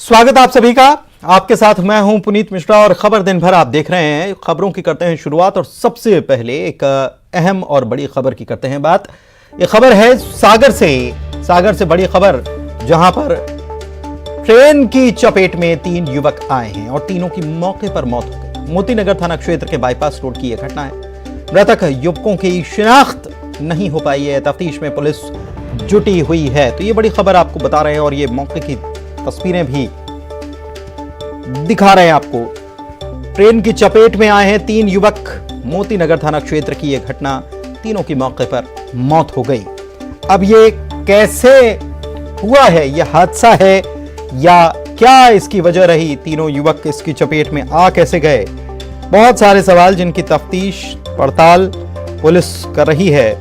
स्वागत आप सभी का। आपके साथ मैं हूं पुनीत मिश्रा और खबर दिन भर आप देख रहे हैं। खबरों की करते हैं शुरुआत और सबसे पहले एक अहम और बड़ी खबर की करते हैं बात। ये खबर है सागर से बड़ी खबर, जहां पर ट्रेन की चपेट में 3 युवक आए हैं और तीनों की मौके पर मौत हो गई। मोतीनगर थाना क्षेत्र के बाईपास रोड की यह घटना है। मृतक युवकों की शिनाख्त नहीं हो पाई है, तफ्तीश में पुलिस जुटी हुई है। तो ये बड़ी खबर आपको बता रहे हैं और ये मौके की तस्वीरें भी दिखा रहे हैं आपको। ट्रेन की चपेट में आए हैं 3 युवक। मोतीनगर थाना क्षेत्र की यह घटना, तीनों की मौके पर मौत हो गई। अब ये कैसे हुआ है, यह हादसा है या क्या इसकी वजह रही, तीनों युवक इसकी चपेट में आ कैसे गए, बहुत सारे सवाल जिनकी तफ्तीश पड़ताल पुलिस कर रही है।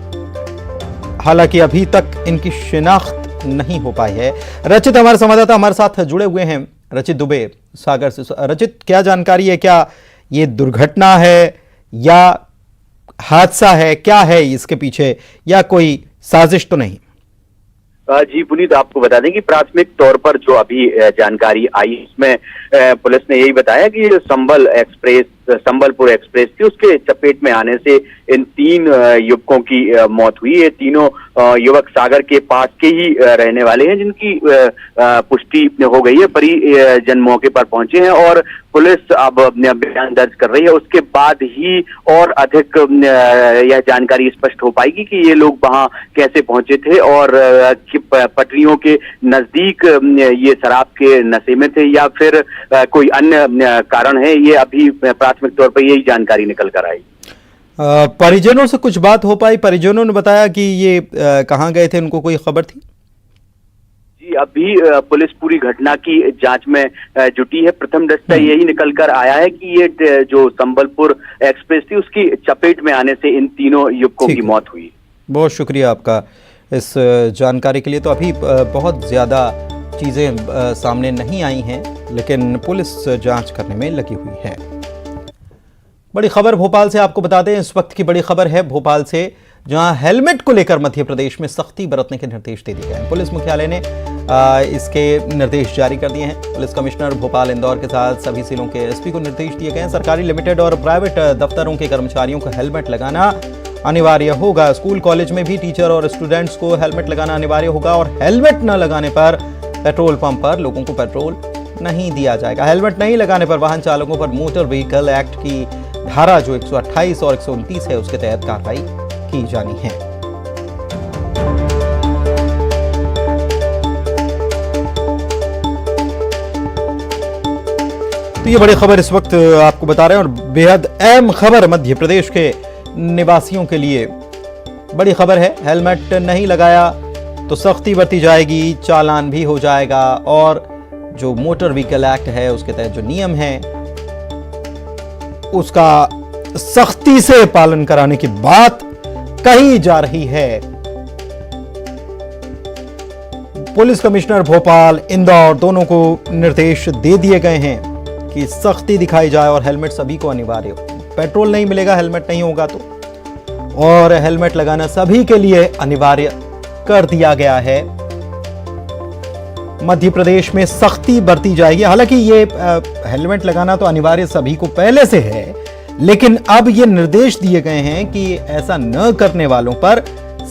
हालांकि अभी तक इनकी शिनाख्त नहीं हो पाई है। रचित हमारे संवाददाता हमारे साथ जुड़े हुए हैं, रचित दुबे सागर से। रचित, क्या जानकारी है, क्या ये दुर्घटना है या हादसा है, क्या है इसके पीछे, या कोई साजिश तो नहीं? जी पुनीत, आपको बता दें कि प्राथमिक तौर पर जो अभी जानकारी आई उसमें पुलिस ने यही बताया कि संबलपुर एक्सप्रेस थी, उसके चपेट में आने से इन 3 युवकों की मौत हुई। ये तीनों युवक सागर के पास के ही रहने वाले हैं, जिनकी पुष्टि हो गई है। परिजन मौके पर पहुंचे हैं और पुलिस अब बयान दर्ज कर रही है। उसके बाद ही और अधिक यह जानकारी स्पष्ट हो पाएगी कि ये लोग वहां कैसे पहुंचे थे और पटरियों के नजदीक ये शराब के नशे में थे या फिर कोई अन्य कारण है। ये अभी प्राथमिक तौर पर यही जानकारी निकल कर आई। परिजनों से कुछ बात हो पाई? परिजनों ने बताया कि ये कहाँ गए थे, उनको कोई खबर थी? जी, अभी पुलिस पूरी घटना की जांच में जुटी है। प्रथम दृष्टया यही निकल कर आया है कि ये जो संबलपुर एक्सप्रेस थी, उसकी चपेट में आने से इन तीनों युवकों की मौत हुई। बहुत शुक्रिया आपका इस जानकारी के लिए। तो अभी बहुत ज़्यादा चीज़ें सामने नहीं आई हैं, लेकिन पुलिस जांच करने में लगी हुई है। बड़ी खबर भोपाल से आपको बता दें, इस वक्त की बड़ी खबर है भोपाल से, जहां हेलमेट को लेकर मध्य प्रदेश में सख्ती बरतने के निर्देश दे दिए गए हैं। पुलिस मुख्यालय ने इसके निर्देश जारी कर दिए हैं। पुलिस कमिश्नर भोपाल इंदौर के साथ सभी जिलों के एसपी को निर्देश दिए गए हैं। सरकारी, लिमिटेड और प्राइवेट दफ्तरों के कर्मचारियों को हेलमेट लगाना अनिवार्य होगा। स्कूल कॉलेज में भी टीचर और स्टूडेंट्स को हेलमेट लगाना अनिवार्य होगा और हेलमेट न लगाने पर पेट्रोल पंप पर लोगों को पेट्रोल नहीं दिया जाएगा। हेलमेट नहीं लगाने पर वाहन चालकों पर मोटर व्हीकल एक्ट की धारा जो 128 और 129 है, उसके तहत कार्रवाई की जानी है। तो ये बड़ी खबर इस वक्त आपको बता रहे हैं और बेहद अहम खबर मध्य प्रदेश के निवासियों के लिए बड़ी खबर है। हेलमेट नहीं लगाया तो सख्ती बरती जाएगी, चालान भी हो जाएगा और जो मोटर व्हीकल एक्ट है उसके तहत जो नियम है उसका सख्ती से पालन कराने की बात कही जा रही है। पुलिस कमिश्नर भोपाल, इंदौर दोनों को निर्देश दे दिए गए हैं कि सख्ती दिखाई जाए और हेलमेट सभी को अनिवार्य हो। पेट्रोल नहीं मिलेगा हेलमेट नहीं होगा तो, और हेलमेट लगाना सभी के लिए अनिवार्य कर दिया गया है। मध्य प्रदेश में सख्ती बरती जाएगी। हालांकि ये हेलमेट लगाना तो अनिवार्य सभी को पहले से है, लेकिन अब ये निर्देश दिए गए हैं कि ऐसा न करने वालों पर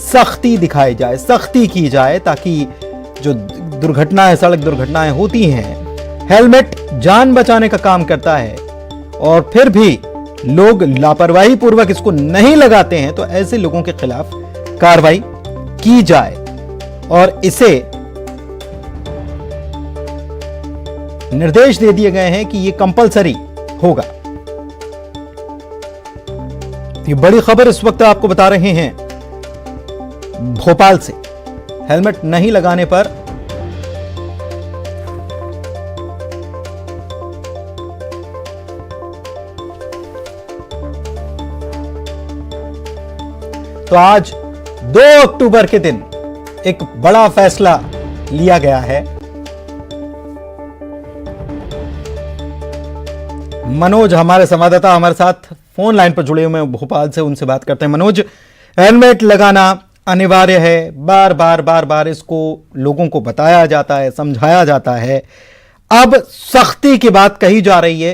सख्ती दिखाई जाए, सख्ती की जाए, ताकि जो दुर्घटनाएं, सड़क दुर्घटनाएं होती हैं, हेलमेट जान बचाने का काम करता है और फिर भी लोग लापरवाही पूर्वक इसको नहीं लगाते हैं, तो ऐसे लोगों के खिलाफ कार्रवाई की जाए और इसे निर्देश दे दिए गए हैं कि यह कंपलसरी होगा। ये बड़ी खबर इस वक्त आपको बता रहे हैं भोपाल से। हेलमेट नहीं लगाने पर तो आज 2 अक्टूबर के दिन एक बड़ा फैसला लिया गया है। मनोज हमारे संवाददाता हमारे साथ फोन लाइन पर जुड़े हुए हैं भोपाल से, उनसे बात करते हैं। मनोज, हेलमेट लगाना अनिवार्य है, बार बार इसको लोगों को बताया जाता है, समझाया जाता है, अब सख्ती की बात कही जा रही है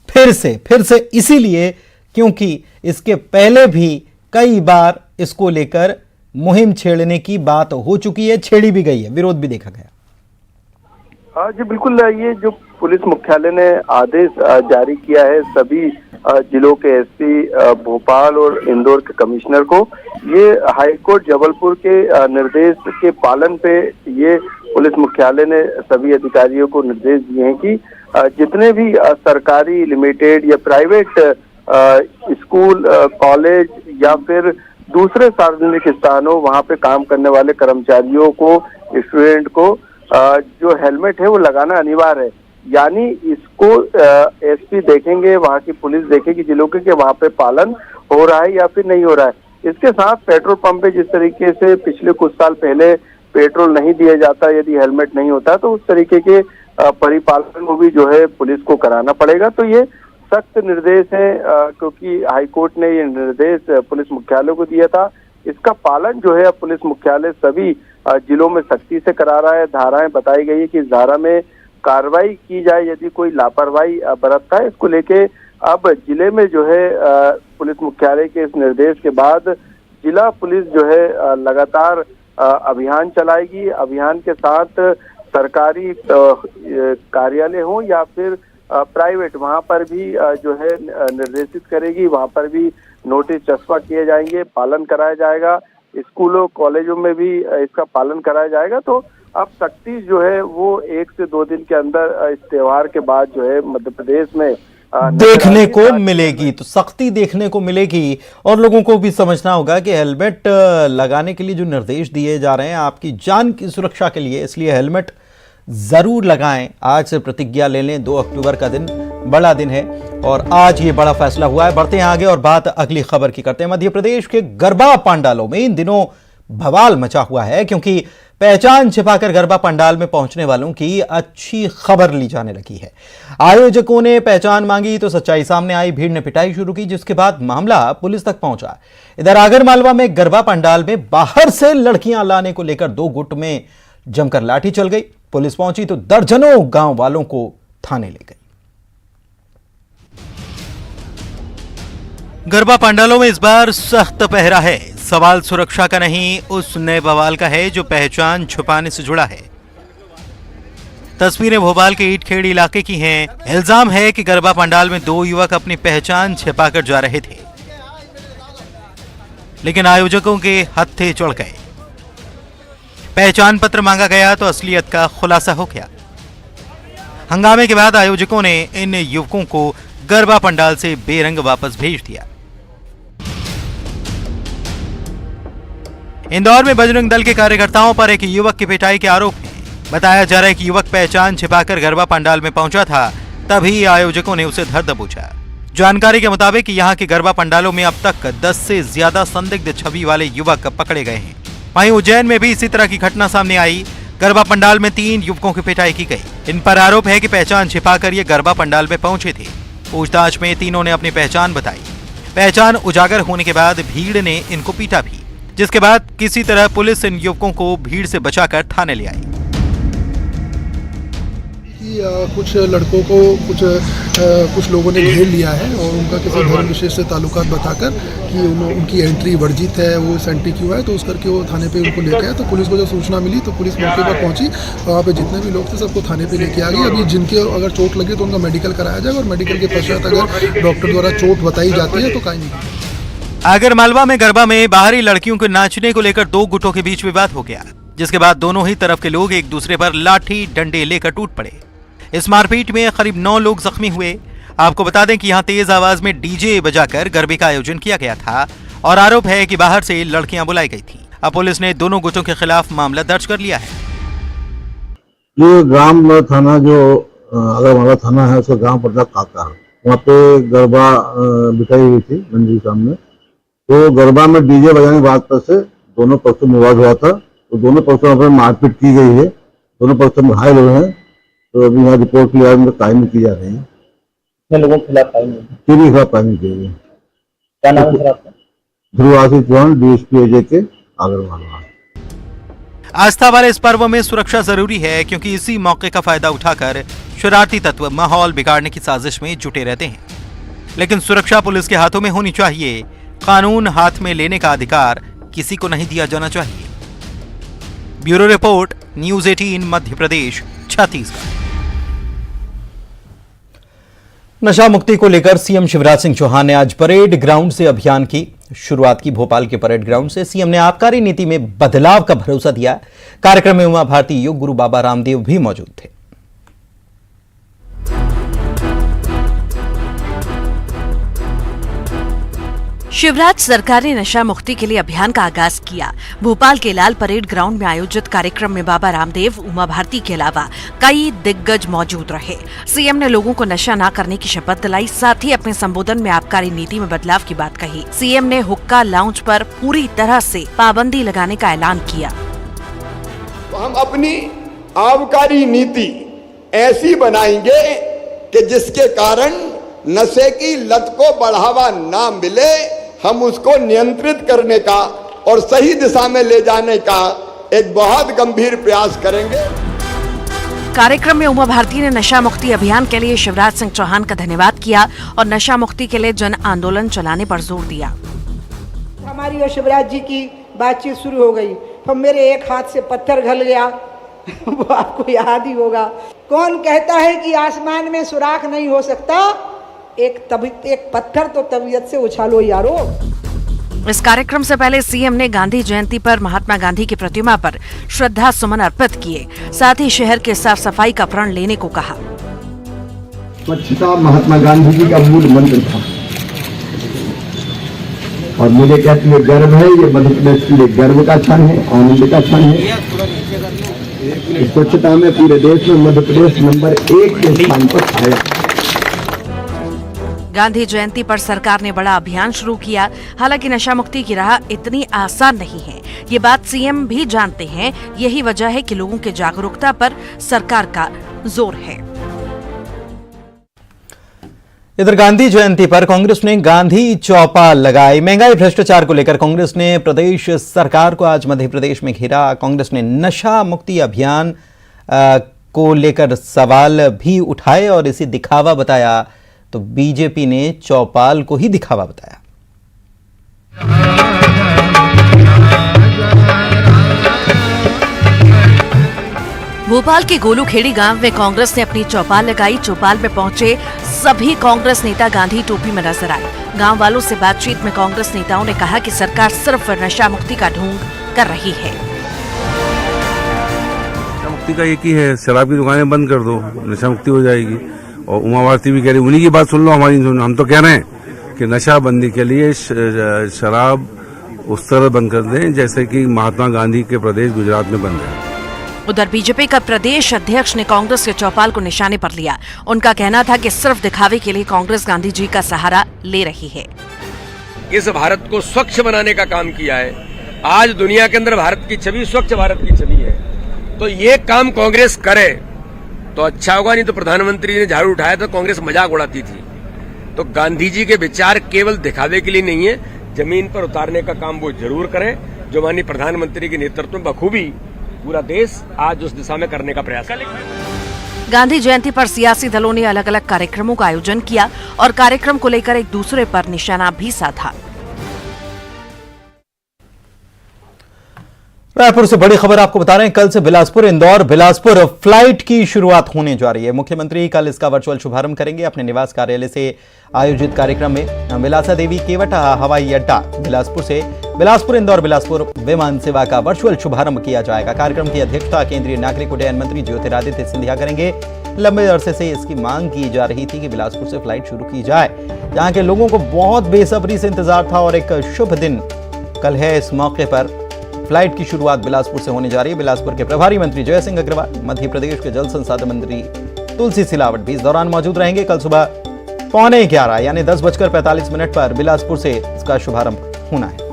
फिर से इसीलिए क्योंकि इसके पहले भी कई बार इसको लेकर मुहिम छेड़ने की बात हो चुकी है, छेड़ी भी गई है, विरोध भी देखा गया। हाँ जी बिल्कुल, ये जो पुलिस मुख्यालय ने आदेश जारी किया है सभी जिलों के एसपी भोपाल और इंदौर के कमिश्नर को, ये हाईकोर्ट जबलपुर के निर्देश के पालन पे ये पुलिस मुख्यालय ने सभी अधिकारियों को निर्देश दिए हैं कि जितने भी सरकारी लिमिटेड या प्राइवेट स्कूल कॉलेज या फिर दूसरे सार्वजनिक स्थानों वहाँ पे काम करने वाले कर्मचारियों को, स्टूडेंट को जो हेलमेट है वो लगाना अनिवार्य है। यानी इसको एसपी देखेंगे, वहाँ की पुलिस देखेगी जिलों के कि वहाँ पे पालन हो रहा है या फिर नहीं हो रहा है। इसके साथ पेट्रोल पंप पे जिस तरीके से पिछले कुछ साल पहले पेट्रोल नहीं दिया जाता यदि हेलमेट नहीं होता, तो उस तरीके के परिपालन को भी जो है पुलिस को कराना पड़ेगा। तो ये सख्त निर्देश है क्योंकि हाईकोर्ट ने ये निर्देश पुलिस मुख्यालय को दिया था। इसका पालन जो है अब पुलिस मुख्यालय सभी जिलों में सख्ती से करा रहा है। धाराएं बताई गई है कि इस धारा में कार्रवाई की जाए यदि कोई लापरवाही बरतता है। इसको लेके अब जिले में जो है पुलिस मुख्यालय के इस निर्देश के बाद जिला पुलिस जो है लगातार अभियान चलाएगी। अभियान के साथ सरकारी कार्यालय हो या फिर प्राइवेट, वहां पर भी जो है निर्देशित करेगी, वहां पर भी नोटिस चस्पा किए जाएंगे, पालन कराया जाएगा। स्कूलों कॉलेजों में भी इसका पालन कराया जाएगा। तो अब सख्ती जो है वो 1 से 2 दिन के अंदर इस त्योहार के बाद जो है मध्य प्रदेश में देखने को मिलेगी। तो सख्ती देखने को मिलेगी और लोगों को भी समझना होगा कि हेलमेट लगाने के लिए जो निर्देश दिए जा रहे हैं आपकी जान की सुरक्षा के लिए, इसलिए हेलमेट जरूर लगाएं। आज से प्रतिज्ञा ले लें। 2 अक्टूबर का दिन बड़ा दिन है और आज ये बड़ा फैसला हुआ है। बढ़ते हैं आगे और बात अगली खबर की करते हैं। मध्य प्रदेश के गरबा पंडालों में इन दिनों बवाल मचा हुआ है क्योंकि पहचान छिपाकर गरबा पंडाल में पहुंचने वालों की अच्छी खबर ली जाने लगी है। आयोजकों ने पहचान मांगी तो सच्चाई सामने आई, भीड़ ने पिटाई शुरू की, जिसके बाद मामला पुलिस तक पहुंचा। इधर आगरमालवा में गरबा पंडाल में बाहर से लड़कियां लाने को लेकर 2 गुट में जमकर लाठी चल गई। पुलिस पहुंची तो दर्जनों गांव वालों को थाने ले गई। गरबा पंडालों में इस बार सख्त पहरा है। सवाल सुरक्षा का नहीं, उस नए बवाल का है जो पहचान छुपाने से जुड़ा है। तस्वीरें भोपाल के ईटखेड़ी इलाके की हैं। इल्जाम है कि गरबा पंडाल में 2 युवक अपनी पहचान छिपाकर जा रहे थे, लेकिन आयोजकों के हत्थे चढ़ गए। पहचान पत्र मांगा गया तो असलियत का खुलासा हो गया। हंगामे के बाद आयोजकों ने इन युवकों को गरबा पंडाल से बेरंग वापस भेज दिया। इंदौर में बजरंग दल के कार्यकर्ताओं पर एक युवक की पिटाई के आरोप हैं। बताया जा रहा है कि युवक पहचान छिपाकर गरबा पंडाल में पहुंचा था, तभी आयोजकों ने उसे धर दबोचा। जानकारी के मुताबिक यहां के गरबा पंडालों में अब तक 10 से ज्यादा संदिग्ध छवि वाले युवक पकड़े गए हैं। वहीं उज्जैन में भी इसी तरह की घटना सामने आई। गरबा पंडाल में 3 युवकों की पिटाई की गई। इन पर आरोप है कि पहचान छिपाकर ये गरबा पंडाल में पहुंचे थे। पूछताछ में तीनों ने अपनी पहचान बताई। पहचान उजागर होने के बाद भीड़ ने इनको पीटा भी, जिसके बाद किसी तरह पुलिस इन युवकों को भीड़ से बचाकर थाने ले आई। कुछ लड़कों को कुछ लोगों ने घेर लिया है और उनका किसी धर्म विशेष से ताल्लुकात बताकर कि उनकी एंट्री वर्जित है, वो एंट्री क्यों है, तो उस करके वो थाने पे उनको लेके आए। तो पुलिस को जब सूचना मिली तो पुलिस मौके पर पहुंची, वहाँ पे जितने भी लोग थे सबको थाने पे लेके आ गई। अभी जिनके अगर चोट लगे तो उनका मेडिकल कराया जाएगा और मेडिकल के पश्चात अगर डॉक्टर द्वारा चोट बताई जाती है तो कायमी। आगरमालवा में गरबा में बाहरी लड़कियों के नाचने को लेकर 2 गुटों के बीच विवाद हो गया, जिसके बाद दोनों ही तरफ के लोग एक दूसरे पर लाठी डंडे लेकर टूट पड़े। इस मारपीट में करीब 9 लोग जख्मी हुए। आपको बता दें कि यहां तेज आवाज में डीजे बजाकर गरबे का आयोजन किया गया था और आरोप है कि बाहर से लड़कियां बुलाई गई थी। अब पुलिस ने दोनों गुटों के खिलाफ मामला दर्ज कर लिया है। ये ग्राम थाना जो आगरमालवा थाना है उसका ग्राम प्रधान काका, वहाँ पे गरबा बिठाई हुई थी मंदिर के सामने। तो गरबा में डीजे बजाने की बात पर से दोनों पक्षों में विवाद हुआ था। तो दोनों पक्षों में मारपीट की गई है, दोनों पक्षों में घायल हुए हैं। तो अभी यहाँ रिपोर्ट की में कायमी की जा रही है। कितने लोगों के खिलाफ कायमी? किसी के खिलाफ कायमी की गई है। क्या नाम है सर आपका? ध्रुव आशीष चौहान, DSP AJ के आगरमालवा। आस्था वाले इस पर्व में सुरक्षा जरूरी है, क्योंकि इसी मौके का फायदा उठाकर शरारती तत्व माहौल बिगाड़ने की साजिश में जुटे रहते हैं। लेकिन सुरक्षा पुलिस के हाथों में होनी चाहिए। कानून हाथ में लेने का अधिकार किसी को नहीं दिया जाना चाहिए। Bureau report, news 18 Madhya Pradesh, Chhattisgarh. नशा मुक्ति को लेकर सीएम शिवराज सिंह चौहान ने आज परेड ग्राउंड से अभियान की शुरुआत की। भोपाल के परेड ग्राउंड से सीएम ने आबकारी नीति में बदलाव का भरोसा दिया। कार्यक्रम में उमा भारती, योग गुरु बाबा रामदेव भी मौजूद थे। शिवराज सरकार ने नशा मुक्ति के लिए अभियान का आगाज किया। भोपाल के लाल परेड ग्राउंड में आयोजित कार्यक्रम में बाबा रामदेव, उमा भारती के अलावा कई दिग्गज मौजूद रहे। सीएम ने लोगों को नशा न करने की शपथ दिलाई। साथ ही अपने संबोधन में आबकारी नीति में बदलाव की बात कही। सीएम ने हुक्का लाउंज पर पूरी तरह से पाबंदी लगाने का ऐलान किया। तो हम अपनी आबकारी नीति ऐसी बनाएंगे कि जिसके कारण नशे की लत को बढ़ावा ना मिले, हम उसको नियंत्रित करने का और सही दिशा में ले जाने का एक बहुत गंभीर प्रयास करेंगे। कार्यक्रम में उमा भारती ने नशा मुक्ति अभियान के लिए शिवराज सिंह चौहान का धन्यवाद किया और नशा मुक्ति के लिए जन आंदोलन चलाने पर जोर दिया। हमारी और शिवराज जी की बातचीत शुरू हो गई, तो मेरे एक हाथ से पत्थर घल गया। वो आपको याद ही होगा। कौन कहता है कि आसमान में सुराख नहीं हो सकता? एक पत्थर तो तबीयत से उछालो यारो। इस कार्यक्रम से पहले सीएम ने गांधी जयंती पर महात्मा गांधी की प्रतिमा पर श्रद्धा सुमन अर्पित किए। साथ ही शहर के साफ सफाई का प्रण लेने को कहा। स्वच्छता महात्मा गांधी जी का मूल मंत्र था और मुझे कहते हुए गर्व है, ये मध्य प्रदेश के लिए गर्व का क्षण है, आनंद का क्षण है। स्वच्छता में पूरे देश में मध्य प्रदेश नंबर 1 के स्थान पर आया। गांधी जयंती पर सरकार ने बड़ा अभियान शुरू किया। हालांकि नशा मुक्ति की राह इतनी आसान नहीं है, ये बात सीएम भी जानते हैं। यही वजह है कि लोगों की जागरूकता पर सरकार का जोर है। इधर गांधी जयंती पर कांग्रेस ने गांधी चौपाल लगाई। महंगाई भ्रष्टाचार को लेकर कांग्रेस ने प्रदेश सरकार को आज मध्य प्रदेश में घेरा। कांग्रेस ने नशा मुक्ति अभियान को लेकर सवाल भी उठाए और इसे दिखावा बताया, तो बीजेपी ने चौपाल को ही दिखावा बताया। भोपाल के गोलूखेड़ी गांव में कांग्रेस ने अपनी चौपाल लगाई। चौपाल में पहुंचे सभी कांग्रेस नेता गांधी टोपी में नजर आए। गांव वालों से बातचीत में कांग्रेस नेताओं ने कहा कि सरकार सिर्फ नशा मुक्ति का ढोंग कर रही है। नशा मुक्ति का एक ही है, शराब की दुकानें बंद कर दो, नशा मुक्ति हो जाएगी। और उमा भारती भी कह रही, उन्हीं की बात सुन लो, हमारी सुन। हम तो कह रहे हैं कि नशा बंदी के लिए शराब उस तरह बंद कर दें जैसे कि महात्मा गांधी के प्रदेश गुजरात में बंद है। उधर बीजेपी का प्रदेश अध्यक्ष ने कांग्रेस के चौपाल को निशाने पर लिया। उनका कहना था कि सिर्फ दिखावे के लिए कांग्रेस गांधी जी का सहारा ले रही है। इस भारत को स्वच्छ बनाने का काम किया है। आज दुनिया के अंदर भारत की छवि स्वच्छ भारत की छवि है, तो ये काम कांग्रेस करे तो अच्छा होगा। नहीं तो प्रधानमंत्री ने झाड़ू उठाया तो कांग्रेस मजाक उड़ाती थी। तो गांधी जी के विचार केवल दिखावे के लिए नहीं है, जमीन पर उतारने का काम वो जरूर करें, जो माननीय प्रधानमंत्री के नेतृत्व में बखूबी पूरा देश आज उस दिशा में करने का प्रयास कर। गांधी जयंती पर सियासी दलों ने अलग अलग कार्यक्रमों का आयोजन किया और कार्यक्रम को लेकर एक दूसरे पर निशाना भी साधा। रायपुर से बड़ी खबर आपको बता रहे हैं। कल से बिलासपुर इंदौर बिलासपुर फ्लाइट की शुरुआत होने जा रही है। मुख्यमंत्री कल इसका वर्चुअल शुभारंभ करेंगे अपने निवास कार्यालय से आयोजित कार्यक्रम में। विलासा देवी केवट हवाई अड्डा बिलासपुर से बिलासपुर इंदौर बिलासपुर विमान सेवा का वर्चुअल शुभारंभ किया जाएगा। कार्यक्रम की अध्यक्षता केंद्रीय नागरिक उड्डयन मंत्री ज्योतिरादित्य सिंधिया करेंगे। लंबे अरसे से इसकी मांग की जा रही थी कि बिलासपुर से फ्लाइट शुरू की जाए। यहाँ के लोगों को बहुत बेसब्री से इंतजार था और एक शुभ दिन कल है। इस मौके पर फ्लाइट की शुरुआत बिलासपुर से होने जा रही है। बिलासपुर के प्रभारी मंत्री जय सिंह अग्रवाल, मध्य प्रदेश के जल संसाधन मंत्री तुलसी सिलावट भी इस दौरान मौजूद रहेंगे। कल सुबह 11:15 यानी 10:45 पर बिलासपुर से इसका शुभारंभ होना है।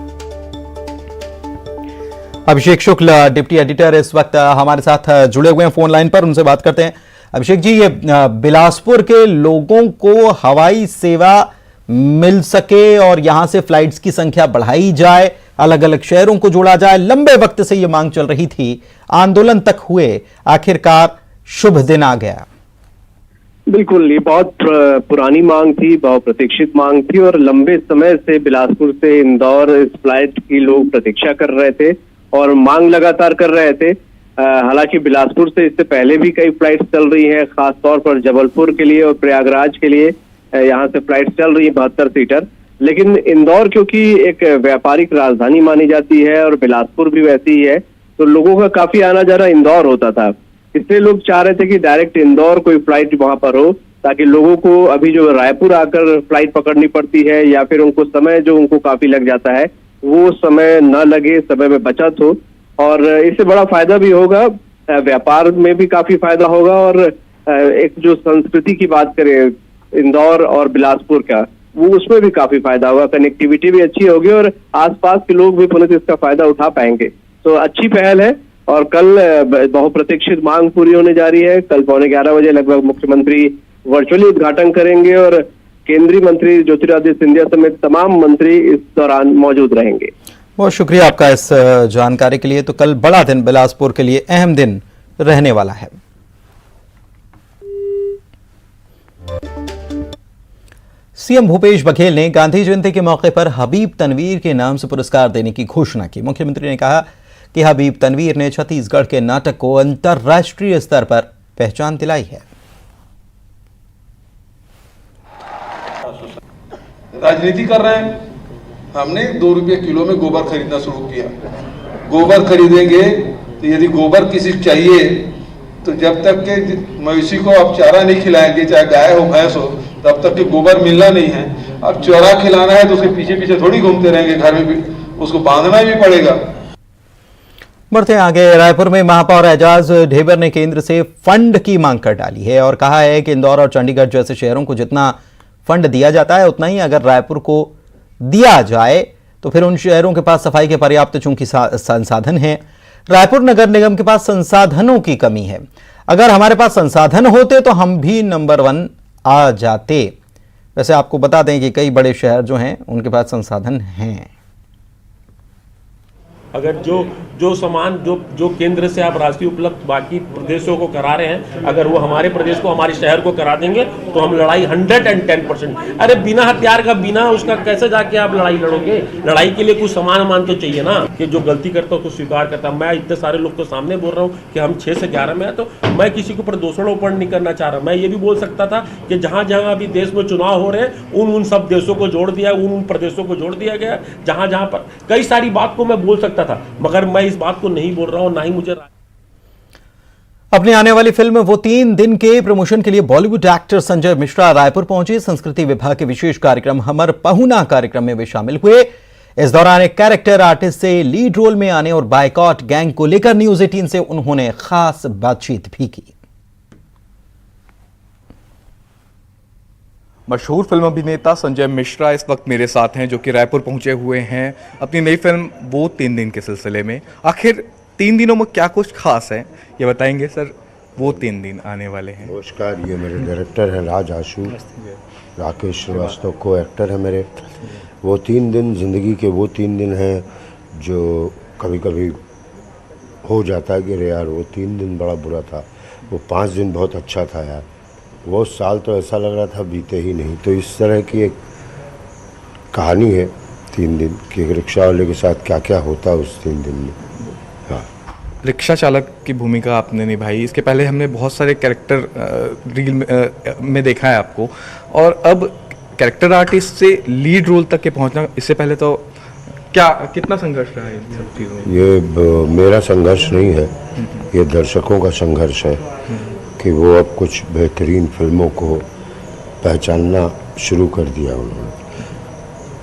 अभिषेक शुक्ल डिप्टी एडिटर इस वक्त हमारे साथ जुड़े हुए हैं फोन लाइन पर, उनसे बात करते हैं। अभिषेक जी, ये बिलासपुर के लोगों को हवाई सेवा मिल सके और यहां से फ्लाइट्स की संख्या बढ़ाई जाए, अलग अलग शहरों को जोड़ा जाए। लंबे वक्त से यह मांग चल रही थी, आंदोलन तक हुए, आखिरकार शुभ दिन आ गया। बिल्कुल, ये बहुत पुरानी मांग थी, बहुत प्रतीक्षित मांग थी और लंबे समय से बिलासपुर से इंदौर इस फ्लाइट की लोग प्रतीक्षा कर रहे थे और मांग लगातार कर रहे थे। हालांकि बिलासपुर से इससे पहले भी कई फ्लाइट्स चल रही हैं, खास तौर पर जबलपुर के लिए और प्रयागराज के लिए यहाँ से फ्लाइट्स चल रही है 72 सीटर। लेकिन इंदौर क्योंकि एक व्यापारिक राजधानी मानी जाती है और बिलासपुर भी वैसी ही है, तो लोगों का काफी आना जाना इंदौर होता था। इसलिए लोग चाह रहे थे कि डायरेक्ट इंदौर कोई फ्लाइट वहां पर हो, ताकि लोगों को अभी जो रायपुर आकर फ्लाइट पकड़नी पड़ती है या फिर उनको समय जो उनको काफी लग जाता है, वो समय न लगे, समय में बचत हो और इससे बड़ा फायदा भी होगा, व्यापार में भी काफी फायदा होगा और एक जो संस्कृति की बात करें इंदौर और बिलासपुर का, वो उसमें भी काफी फायदा होगा, कनेक्टिविटी भी अच्छी होगी और आसपास के लोग भी पुनः इसका फायदा उठा पाएंगे। तो अच्छी पहल है और कल बहुप्रतीक्षित मांग पूरी होने जा रही है। कल 11:15 बजे लगभग मुख्यमंत्री वर्चुअली उद्घाटन करेंगे और केंद्रीय मंत्री ज्योतिरादित्य सिंधिया समेत तमाम मंत्री इस दौरान मौजूद रहेंगे। बहुत शुक्रिया आपका इस जानकारी के लिए। तो कल बड़ा दिन बिलासपुर के लिए अहम दिन रहने वाला है। सीएम भूपेश बघेल ने गांधी जयंती के मौके पर हबीब तनवीर के नाम से पुरस्कार देने की घोषणा की। मुख्यमंत्री ने कहा कि हबीब तनवीर ने छत्तीसगढ़ के नाटक को अंतर्राष्ट्रीय स्तर पर पहचान दिलाई है। राजनीति कर रहे हैं, हमने 2 रुपये किलो में गोबर खरीदना शुरू किया। गोबर खरीदेंगे तो यदि गोबर किसी को चाहिए तो जब तक के मवेशी को आप चारा नहीं खिलाएंगे, चाहे गाय हो भैंस हो, तब तक के गोबर मिलना नहीं है। अब चारा खिलाना है तो उसके पीछे पीछे थोड़ी घूमते रहेंगे, घर में भी उसको बांधना भी पड़ेगा। बढ़ते आगे, रायपुर में महापौर एजाज ढेबर ने केंद्र से फंड की मांग कर डाली है और कहा है कि इंदौर और चंडीगढ़ जैसे शहरों को जितना फंड दिया जाता है उतना ही अगर रायपुर को दिया जाए तो फिर उन शहरों के पास सफाई के पर्याप्त चूंकि संसाधन हैं। रायपुर नगर निगम के पास संसाधनों की कमी है। अगर हमारे पास संसाधन होते तो हम भी नंबर 1 आ जाते। वैसे आपको बता दें कि कई बड़े शहर जो हैं उनके पास संसाधन हैं। अगर जो सामान जो केंद्र से आप राष्ट्रीय उपलब्ध बाकी प्रदेशों को करा रहे हैं, अगर वो हमारे प्रदेश को, हमारे शहर को करा देंगे तो हम लड़ाई 110%। अरे बिना हथियार का, बिना उसका कैसे जाके आप लड़ाई लड़ोगे? लड़ाई के लिए कुछ सामान तो चाहिए ना, कि जो गलती करता है उसको स्वीकार करता। मैं इतने सारे लोग तो सामने बोल रहा हूँ कि हम 6 से 11 में है, तो मैं किसी के ऊपर दोषारोपण नहीं करना चाह रहा। मैं ये भी बोल सकता था कि जहाँ जहाँ अभी देश में चुनाव हो रहे हैं उन सब देशों को जोड़ दिया, उन प्रदेशों को जोड़ दिया गया, जहाँ जहाँ पर कई सारी बात को मैं बोल सकता था, मगर मैं इस बात को नहीं बोल रहा हूं, ना ही मुझे। अपनी आने वाली फिल्म वो 3 दिन के प्रमोशन के लिए बॉलीवुड एक्टर संजय मिश्रा रायपुर पहुंचे। संस्कृति विभाग के विशेष कार्यक्रम हमर पहुना कार्यक्रम में वे शामिल हुए। इस दौरान एक कैरेक्टर आर्टिस्ट से लीड रोल में आने और बायकॉट गैंग को लेकर न्यूज 18 से उन्होंने खास बातचीत भी की। मशहूर फिल्म अभिनेता संजय मिश्रा इस वक्त मेरे साथ हैं, जो कि रायपुर पहुंचे हुए हैं अपनी नई फिल्म वो 3 दिन के सिलसिले में। आखिर 3 दिनों में क्या कुछ खास है, ये बताएंगे सर। वो 3 दिन आने वाले हैं। नमस्कार, ये मेरे डायरेक्टर हैं राज आशु, राकेश श्रीवास्तव को एक्टर है मेरे। वो 3 दिन ज़िंदगी के वो 3 दिन हैं जो कभी कभी हो जाता है कि अरे यार वो 3 दिन बड़ा बुरा था, वो 5 दिन बहुत अच्छा था यार, वो साल तो ऐसा लग रहा था बीते ही नहीं। तो इस तरह की एक कहानी है 3 दिन कि एक रिक्शा वाले के साथ क्या क्या होता है उस 3 दिन में। हाँ, रिक्शा चालक की भूमिका आपने निभाई। इसके पहले हमने बहुत सारे कैरेक्टर रील में देखा है आपको, और अब कैरेक्टर आर्टिस्ट से लीड रोल तक के पहुंचना, इससे पहले तो कितना संघर्ष रहा है इन सब चीज़ों में? ये मेरा संघर्ष नहीं है, ये दर्शकों का संघर्ष है कि वो अब कुछ बेहतरीन फिल्मों को पहचानना शुरू कर दिया उन्होंने।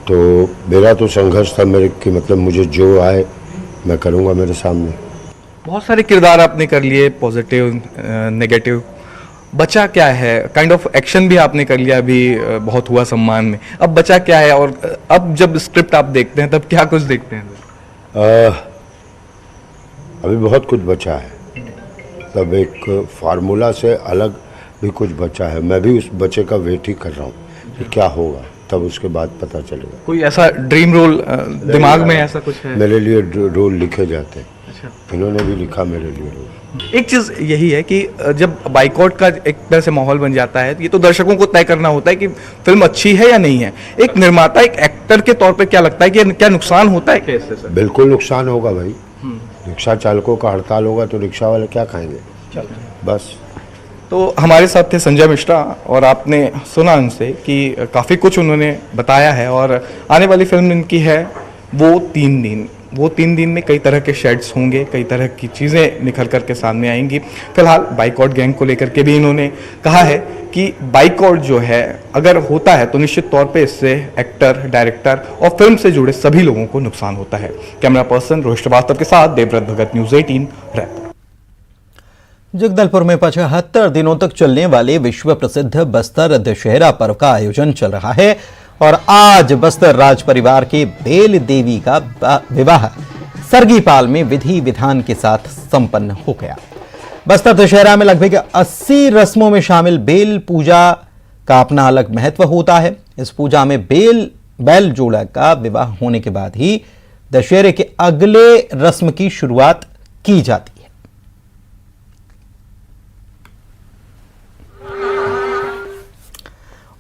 तो मेरा तो संघर्ष था मेरे कि मतलब मुझे जो आए मैं करूँगा मेरे सामने। बहुत सारे किरदार आपने कर लिए, पॉजिटिव, नेगेटिव। बचा क्या है? काइंड ऑफ एक्शन भी आपने कर लिया अभी, बहुत हुआ सम्मान में। अब बचा क्या है? और अब जब स्क्रिप्ट आप देखते हैं तब क्या कुछ देखते हैं? अभी बहुत कुछ बचा है, तब एक फार्मूला से अलग भी कुछ बचा है। मैं भी उस बचे का वेट ही कर रहा हूँ कि क्या होगा। तब उसके बाद पता चलेगा। कोई ऐसा ड्रीम रोल दिमाग में ऐसा कुछ है? मेरे लिए रोल लिखे जाते हैं। अच्छा। इन्होंने भी लिखा मेरे लिए रोल। एक चीज़ यही है कि जब बाइकआउट का एक तरह से माहौल बन जाता है, ये तो दर्शकों को तय करना होता है कि फिल्म अच्छी है या नहीं है। एक निर्माता, एक एक्टर के तौर पे क्या लगता है कि क्या नुकसान होता है कैसे सर? बिल्कुल नुकसान होगा भाई। रिक्शा चालकों का हड़ताल होगा तो रिक्शा वाले क्या खाएंगे? बस। तो हमारे साथ थे संजय मिश्रा और आपने सुना उनसे कि काफ़ी कुछ उन्होंने बताया है और आने वाली फिल्म इनकी है वो 3 दिन। वो 3 दिन में कई तरह के शेड्स होंगे, कई तरह की चीज़ें निखर कर के सामने आएंगी। फिलहाल बाइकआउट गैंग को लेकर के भी इन्होंने कहा है कि बाइकआउट जो है अगर होता है तो निश्चित तौर पे इससे एक्टर, डायरेक्टर और फिल्म से जुड़े सभी लोगों को नुकसान होता है। कैमरा पर्सन रोहित श्रीवास्तव के साथ देवव्रत भगत, न्यूज़ 18 रैप। जगदलपुर में 75 दिनों तक चलने वाले विश्व प्रसिद्ध बस्तर दशहरा पर्व का आयोजन चल रहा है और आज बस्तर राज परिवार के बेल देवी का विवाह सरगीपाल में विधि विधान के साथ संपन्न हो गया। बस्तर दशहरा में लगभग 80 रस्मों में शामिल बेल पूजा का अपना अलग महत्व होता है। इस पूजा में बैल जोड़ा का विवाह होने के बाद ही दशहरे के अगले रस्म की शुरुआत की जाती है।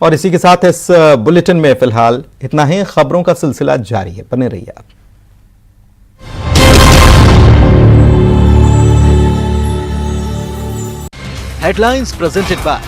और इसी के साथ इस बुलेटिन में फिलहाल इतना ही। खबरों का सिलसिला जारी है, बने रहिए आप। Headlines presented by